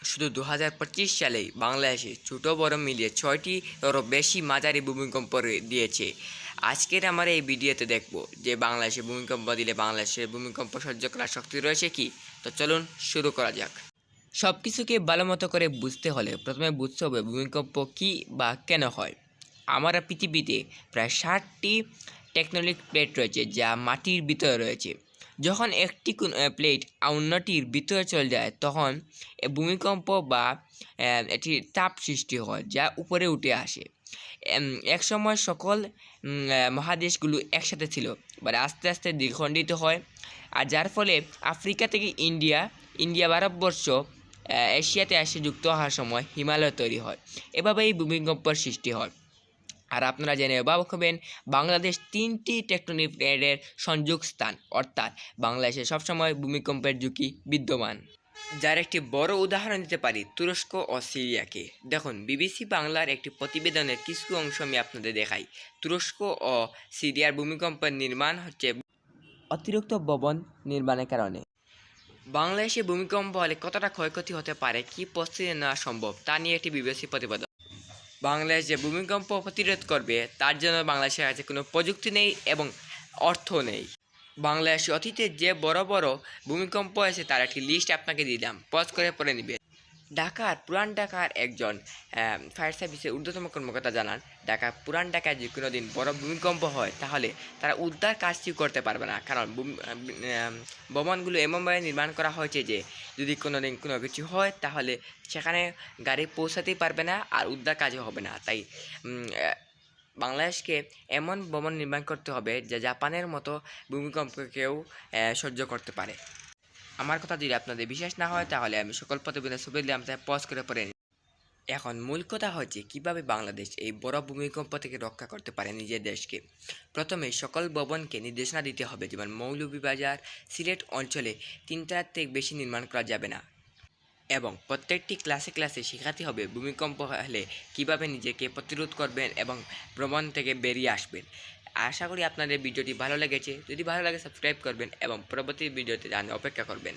শুধু 2025 সালেই বাংলাদেশে ছোট বড় মিলিয়ে 6টিরও বেশি মাঝারি ভূমিকম্প দিয়েছে। আজকের আমার এই ভিডিওতে দেখব যে বাংলাদেশে ভূমিকম্প দিলে বাংলাদেশের ভূমিকম্প সহ্য করার শক্তি রয়েছে কি। তো চলুন শুরু করা যাক। সব কিছুকে ভালো মতো করে বুঝতে হলে প্রথমে বুঝতে হবে ভূমিকম্প কী বা কেন হয়। আমরা পৃথিবীতে প্রায় 60টি টেকটনিক প্লেট রয়েছে যা মাটির ভিতরে রয়েছে। যখন একটি প্লেট অন্যটির ভিতরে চলে যায় তখন ভূমিকম্প বা এটির তাপ সৃষ্টি হয় যা উপরে উঠে আসে। একসময় সকল মহাদেশগুলো একসাথে ছিল, এবার আস্তে আস্তে দ্বিখণ্ডিত হয়, আর যার ফলে আফ্রিকা থেকে ইন্ডিয়া ভারতবর্ষ এশিয়াতে এসে যুক্ত হওয়ার সময় হিমালয় তৈরি হয়। এভাবে এই ভূমিকম্পের সৃষ্টি হয়। আর আপনারা জেনে অবাক হবেন, বাংলাদেশ 3টি টেকটনিক প্লেটের সংযোগ স্থান, অর্থাৎ বাংলাদেশে সবসময় ভূমিকম্পের ঝুঁকি বিদ্যমান। যার একটি বড় উদাহরণ দিতে পারি তুরস্ক ও সিরিয়াকে। দেখুন, বিবিসি বাংলার একটি প্রতিবেদনের কিছু অংশ আমি আপনাদের দেখাই। তুরস্ক ও সিরিয়ার ভূমিকম্পের নির্মাণ হচ্ছে অতিরিক্ত ভবন নির্মাণের কারণে। বাংলাদেশে ভূমিকম্প হলে কতটা ক্ষয়ক্ষতি হতে পারে, কী প্রস্তুতি নেওয়া সম্ভব, তা নিয়ে একটি বিবিসি প্রতিবেদন। বাংলাদেশ যে ভূমিকম্প প্রতিরোধ করবে তার জন্য বাংলাদেশের কাছে কোনো প্রযুক্তি নেই এবং অর্থ নেই। বাংলাদেশে অতীতে যে বড় বড় ভূমিকম্প হয়েছে তার একটি লিস্ট আপনাকে দিলাম, পজ করে পড়ে নেবেন। পুরান ঢাকার একজন ফায়ার সার্ভিসের ঊর্ধ্বতম কর্মকর্তা জানান, পুরান ঢাকায় যে কোনো দিন বড় ভূমিকম্প হয় তাহলে তারা উদ্ধার কাজটি করতে পারবে না, কারণ ভবনগুলো এমনভাবে নির্মাণ করা হয়েছে যে যদি কোনো দিন কোনো কিছু হয় তাহলে সেখানে গাড়ি পৌঁছাতেই পারবে না আর উদ্ধার কাজও হবে না। তাই বাংলাদেশকে এমন ভবন নির্মাণ করতে হবে যা জাপানের মতো ভূমিকম্পকেও সহ্য করতে পারে। আমার কথা যদি আপনাদের বিশ্বাস না হয় তাহলে আমি সকল প্রতিবেদনের ছবি দিলাম, তাই পজ করে পড়ে নিন। এখন মূল কথা হচ্ছে কিভাবে বাংলাদেশ এই বড় ভূমিকম্প থেকে রক্ষা করতে পারে নিজের দেশকে। প্রথমে সকল ভবনকে নির্দেশনা দিতে হবে, যেমন মৌলভীবাজার, সিলেট অঞ্চলে 3টার থেকে বেশি নির্মাণ করা যাবে না, এবং প্রত্যেকটি ক্লাসে শেখাতে হবে ভূমিকম্প হলে কীভাবে নিজেকে প্রতিরোধ করবেন এবং ভ্রমণ থেকে বেরিয়ে আসবেন। আশা করি আপনাদের ভিডিওটি ভালো লেগেছে। যদি ভালো লাগে সাবস্ক্রাইব করবেন এবং পরবর্তী ভিডিওতে জানতে অপেক্ষা করবেন।